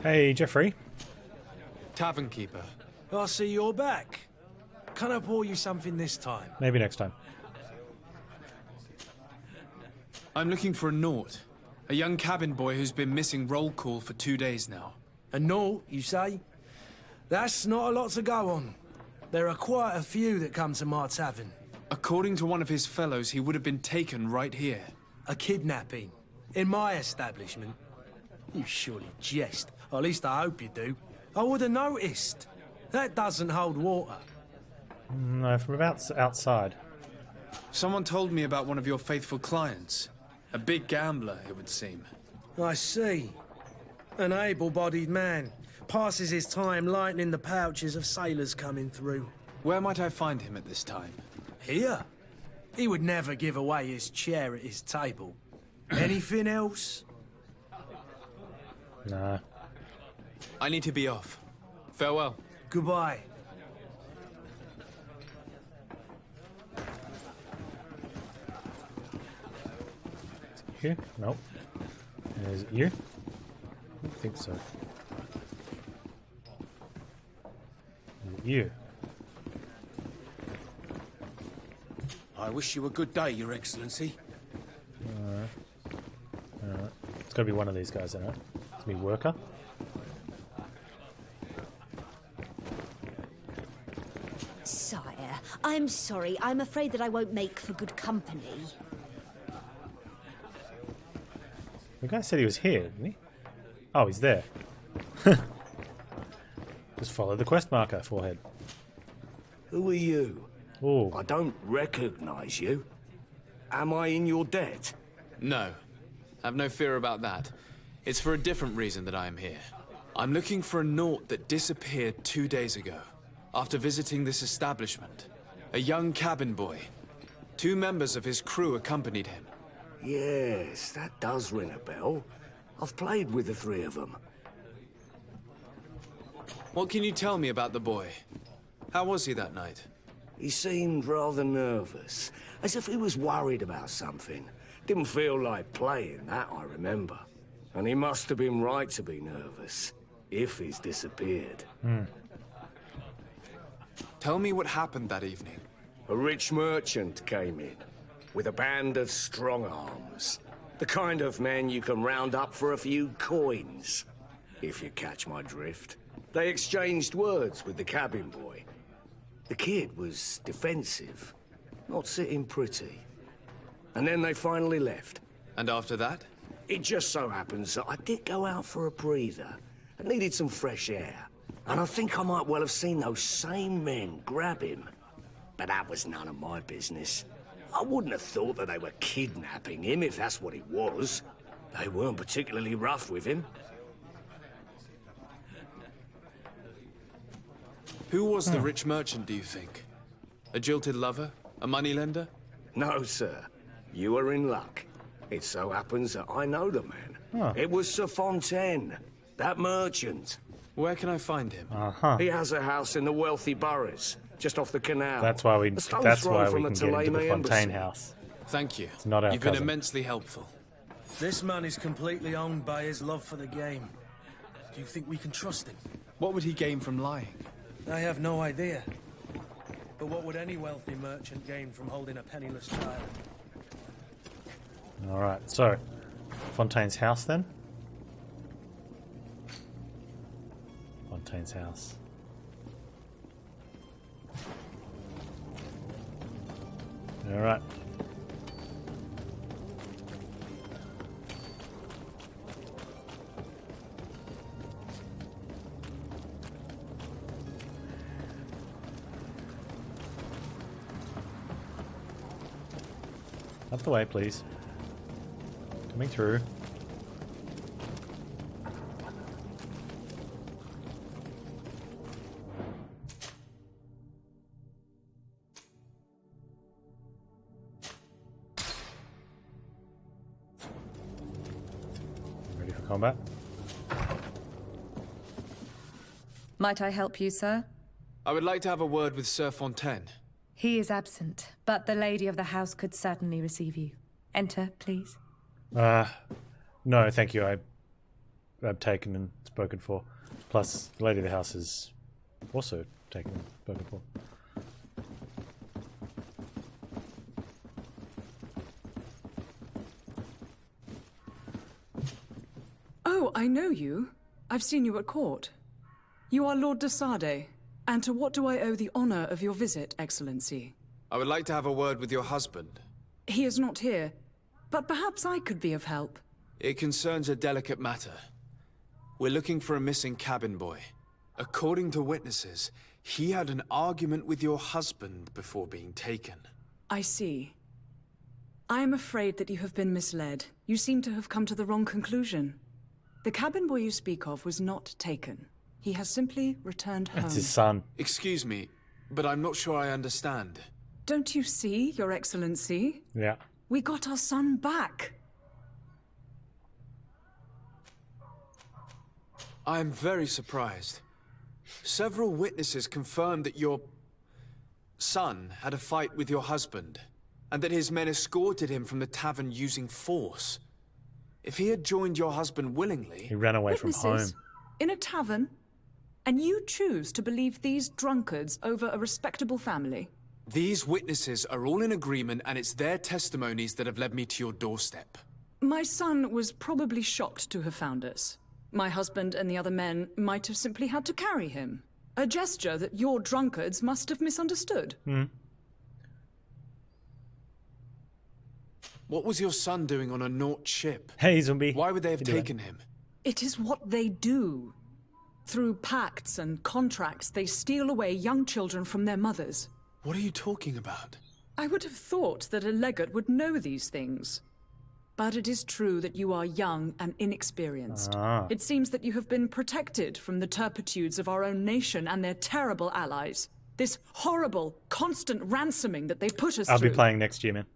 Hey, Jeffrey. Tavern keeper. I see you're back. Can I pour you something this time? Maybe next time. I'm looking for a Naut. A young cabin boy who's been missing roll call for 2 days now. A Naut, you say? That's not a lot to go on. There are quite a few that come to my tavern. According to one of his fellows, he would have been taken right here. A kidnapping. In my establishment. You surely jest. Or at least I hope you do. I would have noticed. That doesn't hold water. No, from about outside. Someone told me about one of your faithful clients. A big gambler, it would seem. I see. An able-bodied man. Passes his time lightening the pouches of sailors coming through. Where might I find him at this time? Here? He would never give away his chair at his table. Anything else? Nah. I need to be off. Farewell. Goodbye. You? Nope. Is it you? I don't think so. Is it you? I wish you a good day, Your Excellency. Alright. Alright. It's gotta be one of these guys, isn't it? It's gonna be worker. Sire, I'm sorry. I'm afraid that I won't make for good company. The guy said he was here, didn't he? Oh, he's there. Just follow the quest marker, forehead. Who are you? Oh. I don't recognize you. Am I in your debt? No. Have no fear about that. It's for a different reason that I am here. I'm looking for a Naut that disappeared 2 days ago, after visiting this establishment. A young cabin boy. 2 members of his crew accompanied him. Yes, that does ring a bell. I've played with the 3 of them. What can you tell me about the boy? How was he that night? He seemed rather nervous, as if he was worried about something. Didn't feel like playing, that I remember. And he must have been right to be nervous, if he's disappeared. Tell me what happened that evening. A rich merchant came in, with a band of strong arms. The kind of men you can round up for a few coins, if you catch my drift. They exchanged words with the cabin boy. The kid was defensive, not sitting pretty. And then they finally left. And after that? It just so happens that I did go out for a breather. I needed some fresh air. And I think I might well have seen those same men grab him. But that was none of my business. I wouldn't have thought that they were kidnapping him if that's what it was. They weren't particularly rough with him. Who was the rich merchant, do you think? A jilted lover? A moneylender? No, sir. You are in luck. It so happens that I know the man. Huh. It was Sir Fontaine, that merchant. Where can I find him? He has a house in the wealthy boroughs, just off the canal. That's why we. A stone's That's throw why from we the can get into the Theleme Fontaine embassy. house. Thank you. It's not our You've been cousin. immensely helpful. This man is completely owned by his love for the game. Do you think we can trust him? What would he gain from lying? I have no idea. But what would any wealthy merchant gain from holding a penniless child? Alright, so Fontaine's house then. Fontaine's house. Alright. Up the way, please. Coming through. Ready for combat? Might I help you, sir? I would like to have a word with Sir Fontaine. He is absent, but the lady of the house could certainly receive you. Enter, please. No, thank you. taken and spoken for. Plus, the lady of the house is also taken and spoken for. Oh, I know you. I've seen you at court. You are Lord de Sade. And to what do I owe the honor of your visit, Excellency? I would like to have a word with your husband. He is not here, but perhaps I could be of help. It concerns a delicate matter. We're looking for a missing cabin boy. According to witnesses, he had an argument with your husband before being taken. I see. I am afraid that you have been misled. You seem to have come to the wrong conclusion. The cabin boy you speak of was not taken. He has simply returned home. That's his son. Excuse me, but I'm not sure I understand. Don't you see, Your Excellency? Yeah. We got our son back. I am very surprised. Several witnesses confirmed that your son had a fight with your husband, and that his men escorted him from the tavern using force. If he had joined your husband willingly... He ran away from home. In a tavern? And you choose to believe these drunkards over a respectable family? These witnesses are all in agreement, and it's their testimonies that have led me to your doorstep. My son was probably shocked to have found us. My husband and the other men might have simply had to carry him. A gesture that your drunkards must have misunderstood. What was your son doing on a Naut ship? Hey, zombie. Why would they have taken him? It is what they do. Through pacts and contracts, they steal away young children from their mothers. What are you talking about? I would have thought that a legate would know these things. But it is true that you are young and inexperienced. It seems that you have been protected from the turpitudes of our own nation and their terrible allies. This horrible, constant ransoming that they put us through. I'll be playing next year, man.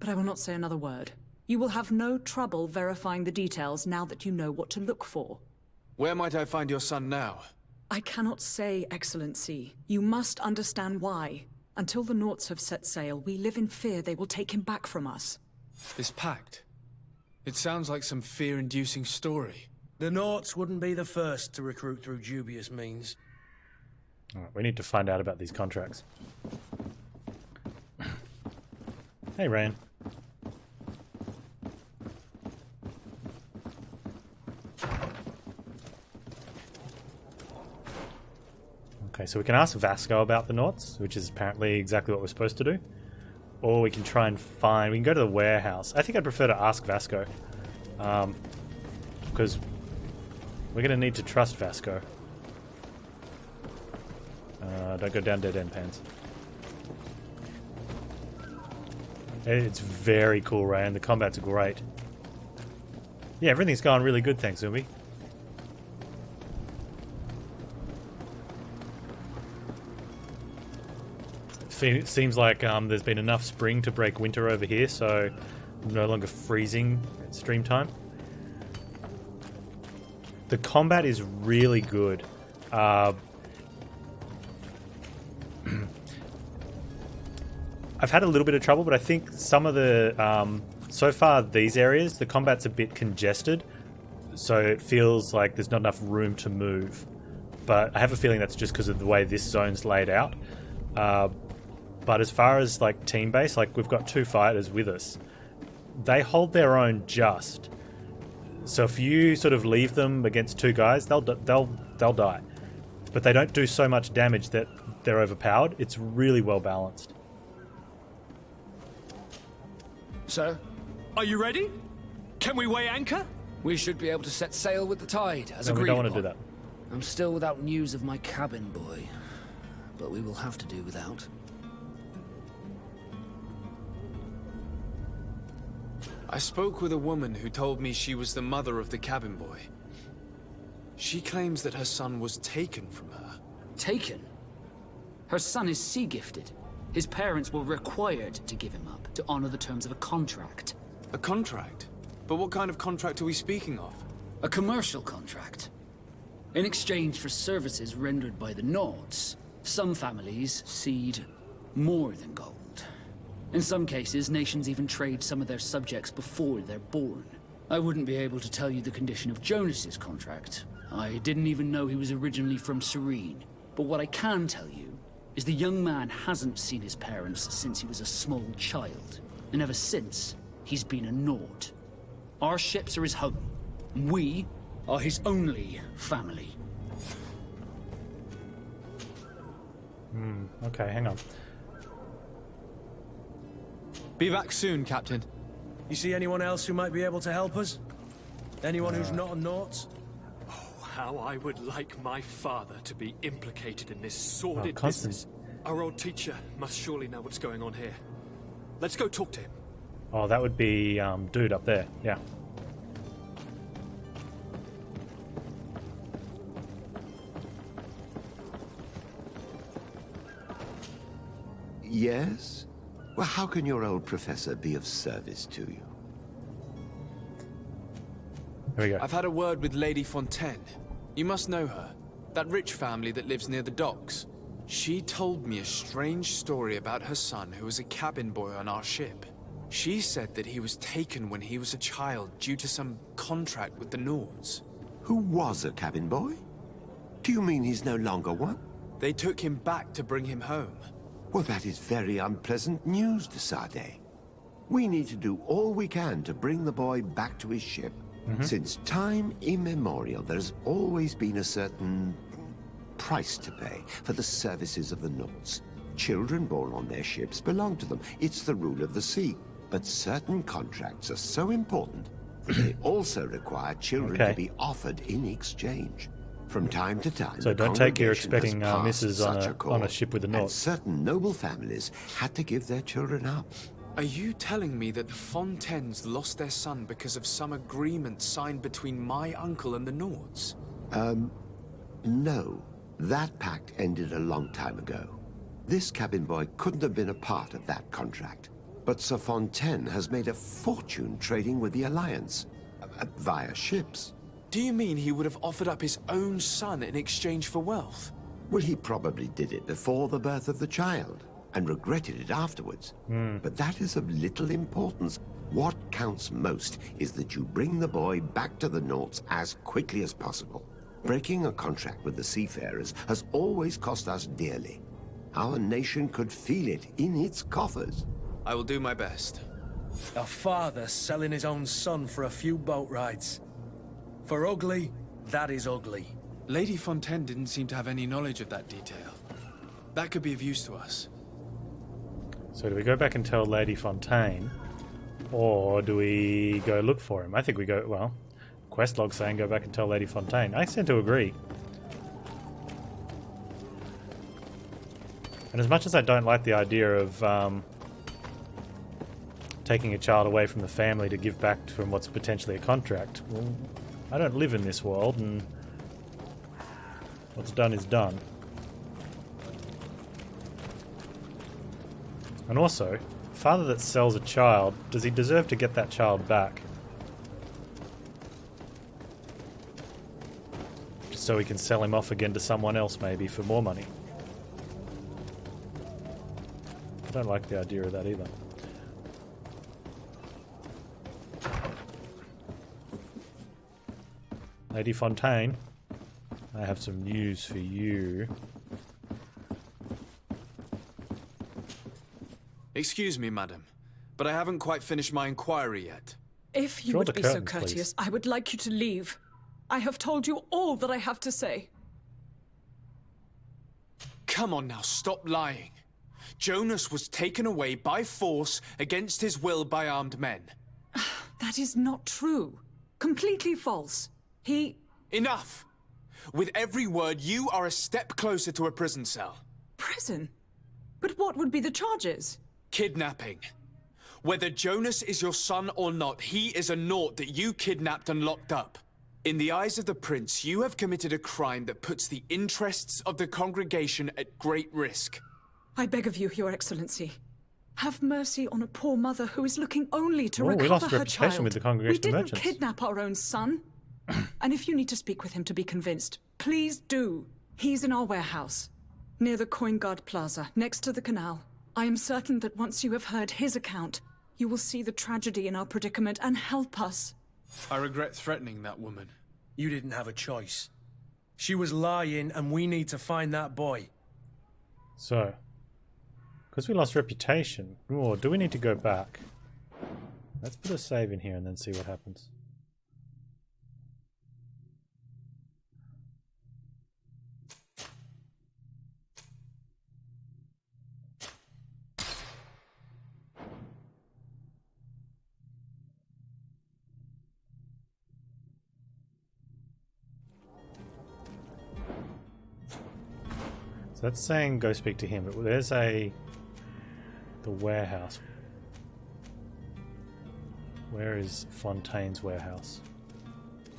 But I will not say another word. You will have no trouble verifying the details now that you know what to look for. Where might I find your son now? I cannot say, Excellency. You must understand why. Until the Nauts have set sail, we live in fear they will take him back from us. This pact? It sounds like some fear-inducing story. The Nauts wouldn't be the first to recruit through dubious means. All right, we need to find out about these contracts. Hey, Ryan. Okay, so we can ask Vasco about the Nauts, which is apparently exactly what we're supposed to do. Or we can try and find... We can go to the warehouse. I think I'd prefer to ask Vasco. Because we're going to need to trust Vasco. Don't go down dead end, Panz. It's very cool, Ryan. The combat's great. Yeah, everything's going really good, thanks, Zumbi. It seems like there's been enough spring to break winter over here, so no longer freezing at stream time. The combat is really good. I've had a little bit of trouble, but I think some of the... so far, these areas, the combat's a bit congested, so it feels like there's not enough room to move. But I have a feeling that's just because of the way this zone's laid out. But as far as like team base, like we've got 2 fighters with us. They hold their own just. So if you sort of leave them against 2 guys, they'll die. But they don't do so much damage that they're overpowered. It's really well balanced. Sir, are you ready? Can we weigh anchor? We should be able to set sail with the tide, as agreed we don't want to upon. do that. I'm still without news of my cabin boy, but we will have to do without. I spoke with a woman who told me she was the mother of the cabin boy. She claims that her son was taken from her. Taken? Her son is sea-gifted. His parents were required to give him up, to honor the terms of a contract. A contract? But what kind of contract are we speaking of? A commercial contract. In exchange for services rendered by the Nauts, some families cede more than gold. In some cases, nations even trade some of their subjects before they're born. I wouldn't be able to tell you the condition of Jonas's contract. I didn't even know he was originally from Serene. But what I can tell you is the young man hasn't seen his parents since he was a small child. And ever since, he's been a Nord. Our ships are his home. And we are his only family. Okay, hang on. Be back soon, Captain. You see anyone else who might be able to help us? Anyone who's not a Nort? How I would like my father to be implicated in this sordid Constant. business. Our old teacher must surely know what's going on here. Let's go talk to him. Oh, that would be dude up there. Yeah. Yes? Well, how can your old professor be of service to you? There we go. I've had a word with Lady Fontaine. You must know her. That rich family that lives near the docks. She told me a strange story about her son who was a cabin boy on our ship. She said that he was taken when he was a child due to some contract with the Nords. Who was a cabin boy? Do you mean he's no longer one? They took him back to bring him home. Well, that is very unpleasant news, de Sade. We need to do all we can to bring the boy back to his ship. Since time immemorial, there's always been a certain price to pay for the services of the Nords. Children born on their ships belong to them. It's the rule of the sea. But certain contracts are so important that they also require children to be offered in exchange. From time to time, So don't take you're expecting misses on a ship with the Nords. Certain noble families had to give their children up. Are you telling me that the Fontaines lost their son because of some agreement signed between my uncle and the Nords? No. That pact ended a long time ago. This cabin boy couldn't have been a part of that contract. But Sir Fontaine has made a fortune trading with the Alliance, via ships. Do you mean he would have offered up his own son in exchange for wealth? Well, he probably did it before the birth of the child, and regretted it afterwards. But that is of little importance. What counts most is that you bring the boy back to the Nords as quickly as possible. Breaking a contract with the seafarers has always cost us dearly. Our nation could feel it in its coffers. I will do my best. A father selling his own son for a few boat rides. For ugly, that is ugly. Lady Fontaine didn't seem to have any knowledge of that detail. That could be of use to us. So do we go back and tell Lady Fontaine, or do we go look for him? I think we go, well, quest log saying go back and tell Lady Fontaine. I tend to agree. And as much as I don't like the idea of taking a child away from the family to give back from what's potentially a contract, well, I don't live in this world, and what's done is done. And also, a father that sells a child, does he deserve to get that child back? Just so he can sell him off again to someone else, maybe, for more money. I don't like the idea of that either. Lady Fontaine, I have some news for you. Excuse me, madam, but I haven't quite finished my inquiry yet. If you Draw would the be so curtains, courteous, please. I would like you to leave. I have told you all that I have to say. Come on now, stop lying. Jonas was taken away by force against his will by armed men. That is not true. Completely false. He... Enough! With every word, you are a step closer to a prison cell. Prison? But what would be the charges? Kidnapping. Whether Jonas is your son or not, he is a Nort that you kidnapped and locked up. In the eyes of the Prince, you have committed a crime that puts the interests of the congregation at great risk. I beg of you, Your Excellency. Have mercy on a poor mother who is looking only to Oh, we recover lost her reputation child. with the Congregation We of didn't Merchants. kidnap our own son. And if you need to speak with him to be convinced, please do. He's in our warehouse, near the Coin Guard Plaza, next to the canal. I am certain that once you have heard his account, you will see the tragedy in our predicament and help us. I regret threatening that woman. You didn't have a choice. She was lying, and we need to find that boy. So, because we lost reputation, or do we need to go back? Let's put a save in here and then see what happens. That's saying go speak to him, but there's the warehouse. Where is Fontaine's warehouse?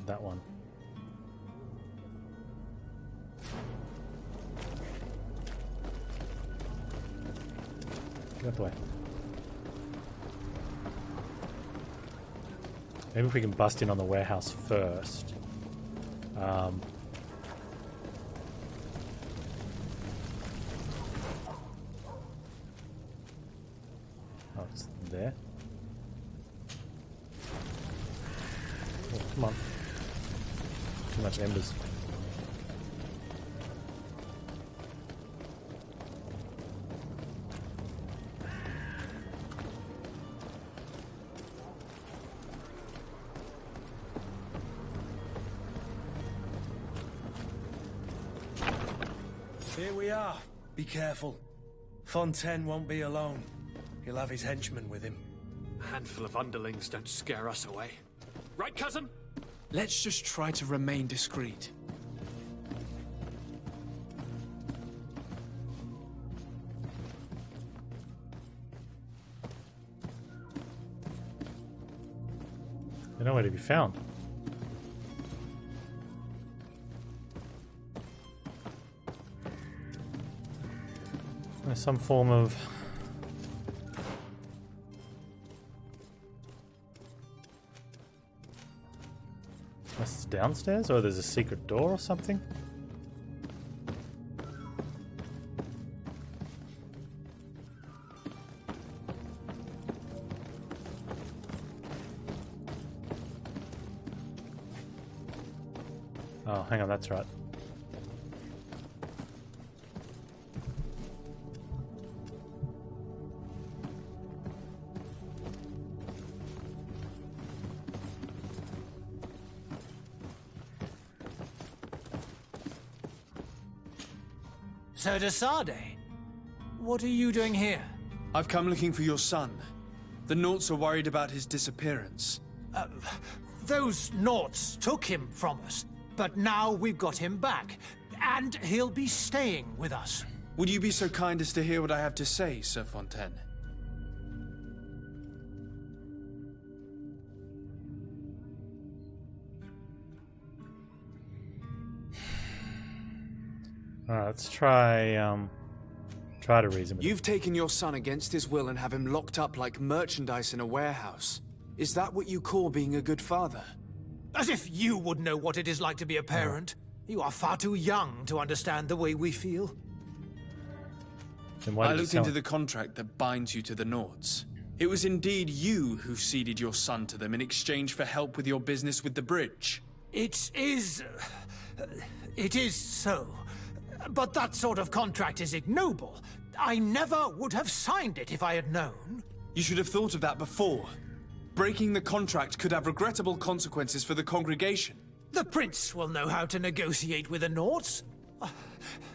That one. Get out the way. Maybe if we can bust in on the warehouse first. Oh, it's there. Oh, come on. Too much embers. Here we are. Be careful. Fontaine won't be alone. He'll have his henchmen with him. A handful of underlings don't scare us away. Right, cousin? Let's just try to remain discreet. They're nowhere to be found. There's some form of... It's downstairs, or there's a secret door or something? Oh, hang on, that's right. So de Sade, what are you doing here? I've come looking for your son. The Naughts are worried about his disappearance. Those Naughts took him from us, but now we've got him back, and he'll be staying with us. Would you be so kind as to hear what I have to say, Sir Fontaine? Alright, let's try to reason with him. You've taken your son against his will and have him locked up like merchandise in a warehouse. Is that what you call being a good father? As if you would know what it is like to be a parent. You are far too young to understand the way we feel. Then why I did you looked sell into him? the contract that binds you to the Naughts. It was indeed you who ceded your son to them in exchange for help with your business with the bridge. It is so. But that sort of contract is ignoble. I never would have signed it if I had known. You should have thought of that before. Breaking the contract could have regrettable consequences for the congregation. The prince will know how to negotiate with the Naughts.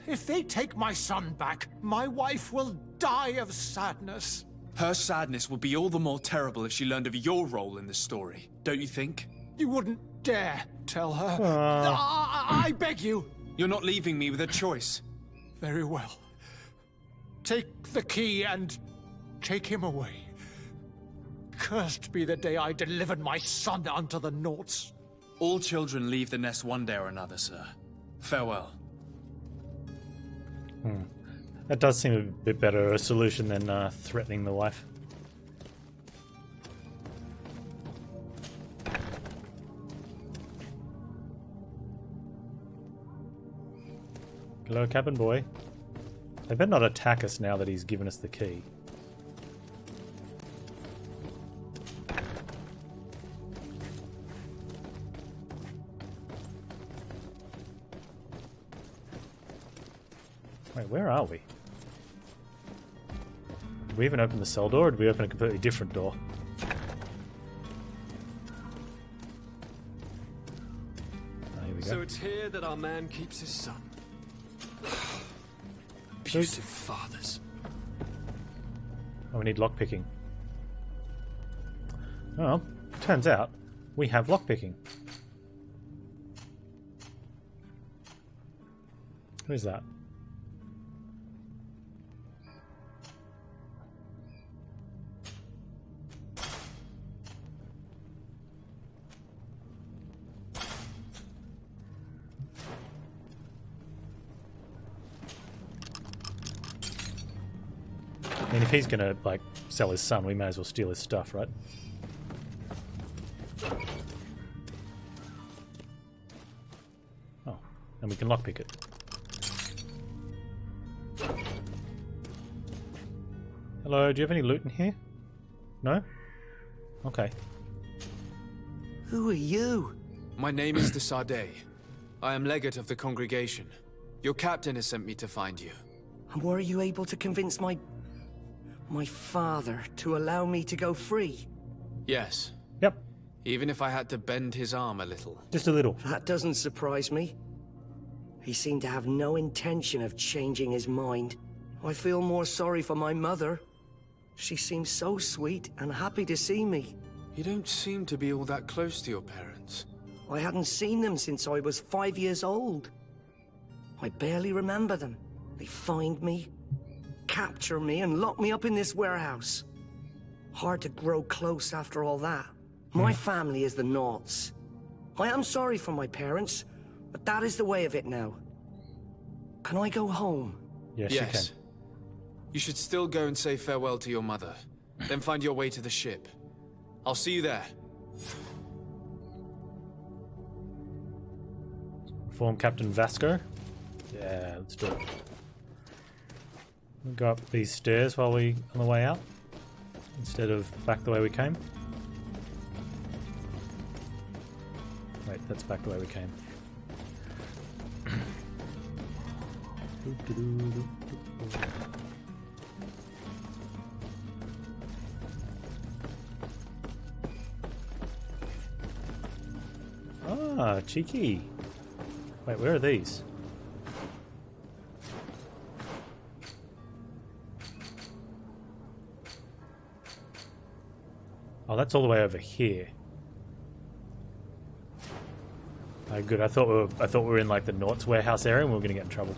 If they take my son back, my wife will die of sadness. Her sadness will be all the more terrible if she learned of your role in the story, don't you think? You wouldn't dare tell her. I beg you. You're not leaving me with a choice. Very well. Take the key and take him away. Cursed be the day I delivered my son unto the Naughts. All children leave the nest one day or another, sir. Farewell. That does seem a bit better a solution than threatening the wife. Hello, cabin boy. They better not attack us now that he's given us the key. Wait, where are we? Did we even open the cell door, or did we open a completely different door? Oh, here we go. So it's here that our man keeps his son. Abusive fathers. Oh, we need lockpicking. Well, turns out we have lockpicking. Who's that? I mean, if he's gonna, like, sell his son, we may as well steal his stuff, right? Oh, and we can lockpick it. Hello, do you have any loot in here? No? Okay. Who are you? My name is the Sade. I am legate of the congregation. Your captain has sent me to find you. And were you able to convince my father to allow me to go free? Yes. Yep. Even if I had to bend his arm a little. Just a little. That doesn't surprise me. He seemed to have no intention of changing his mind. I feel more sorry for my mother. She seems so sweet and happy to see me. You don't seem to be all that close to your parents. I hadn't seen them since I was 5 years old. I barely remember them. They find me, capture me, and lock me up in this warehouse. Hard to grow close after all that. My family is the Naughts. I am sorry for my parents, but that is the way of it now. Can I go home? Yes, you can. You should still go and say farewell to your mother. Then find your way to the ship. I'll see you there. Form Captain Vasco. Yeah, let's do it. We'll go up these stairs while we on the way out, instead of back the way we came. Wait, that's back the way we came. Ah, cheeky. Wait, where are these? Oh, that's all the way over here. Oh, good. I thought we were in like the Naughts warehouse area and we were going to get in trouble.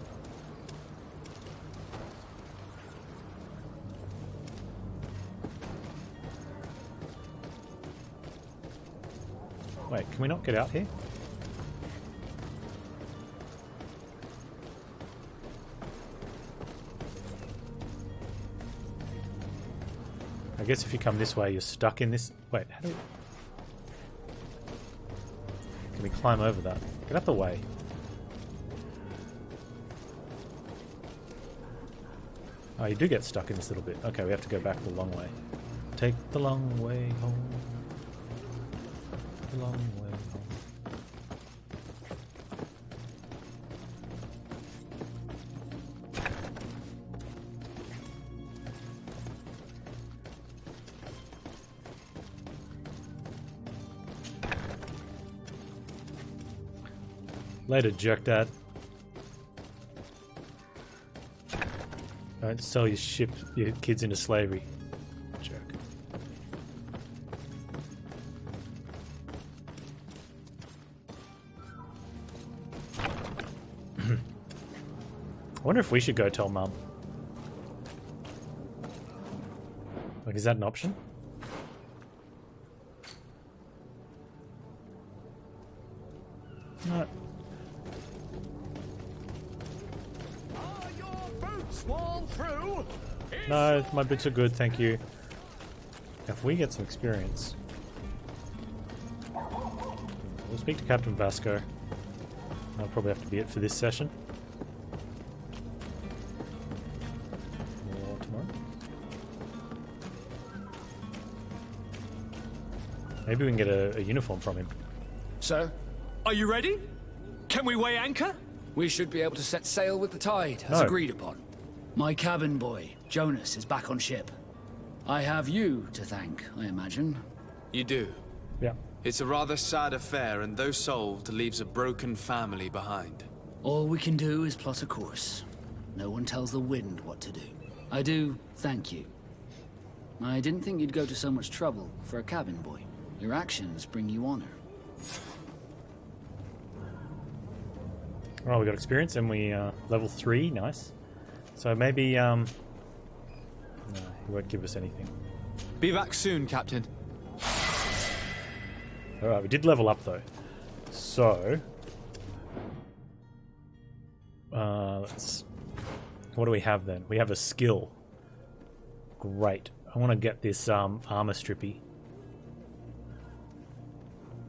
Wait, can we not get out here? I guess if you come this way, you're stuck in this... Wait, how do we... Can we climb over that? Get out the way. Oh, you do get stuck in this little bit. Okay, we have to go back the long way. Take the long way home. The long way home. Later, jerk dad. Don't sell your kids into slavery, jerk. I wonder if we should go tell Mum. Like, is that an option? No. No, my boots are good, thank you. If we get some experience, we'll speak to Captain Vasco. That'll probably have to be it for this session. Or tomorrow. Maybe we can get a uniform from him. So, are you ready? Can we weigh anchor? We should be able to set sail with the tide, as agreed upon. My cabin boy, Jonas, is back on ship. I have you to thank, I imagine. You do? Yeah. It's a rather sad affair, and though solved, leaves a broken family behind. All we can do is plot a course. No one tells the wind what to do. I do thank you. I didn't think you'd go to so much trouble for a cabin boy. Your actions bring you honor. Well, we got experience and we level 3, nice. So maybe no, he won't give us anything. Be back soon, Captain. Alright, we did level up though. So let's, what do we have then? We have a skill. Great. I want to get this armor strippy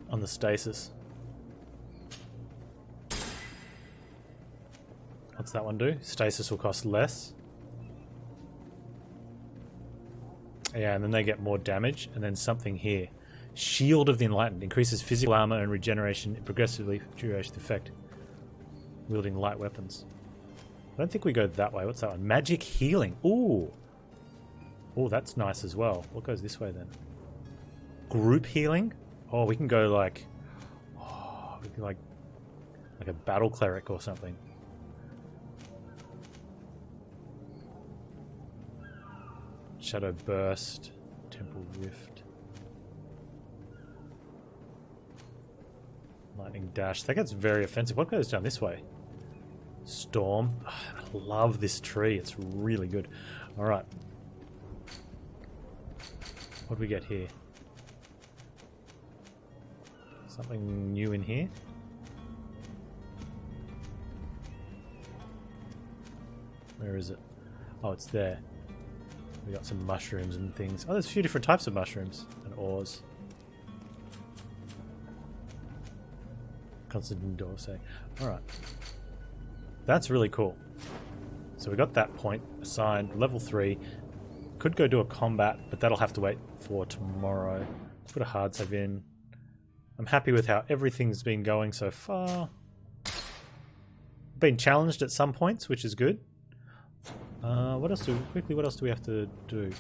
on the stasis. What's that one do? Stasis will cost less. Yeah, and then they get more damage, and then something here. Shield of the Enlightened increases physical armor and regeneration progressively duration effect. Wielding light weapons. I don't think we go that way. What's that one? Magic healing. Ooh. Oh, that's nice as well. What goes this way then? Group healing. Oh, we can go like, oh, we can like a battle cleric or something. Shadow Burst, Temple Rift, Lightning Dash. That gets very offensive. What goes down this way? Storm. Oh, I love this tree. It's really good. All right. What do we get here? Something new in here? Where is it? Oh, it's there. We got some mushrooms and things. Oh, there's a few different types of mushrooms and ores. Constant Dorsey. Alright. That's really cool. So we got that point assigned. Level 3. Could go do a combat, but that'll have to wait for tomorrow. Let's put a hard save in. I'm happy with how everything's been going so far. Been challenged at some points, which is good. What else do we have to do?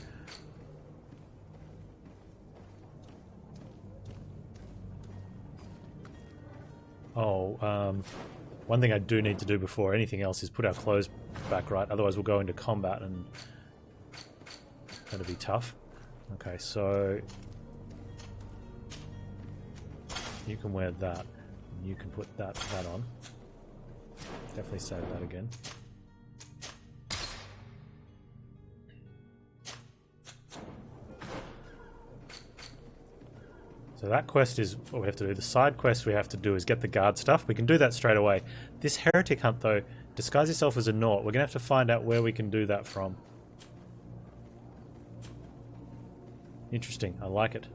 Oh, one thing I do need to do before anything else is put our clothes back right, otherwise we'll go into combat and that'll be tough. Okay, so you can wear that, and you can put that on. Definitely save that again. So that quest is what we have to do. The side quest we have to do is get the guard stuff. We can do that straight away. This heretic hunt though, disguise yourself as a Naut. We're going to have to find out where we can do that from. Interesting. I like it.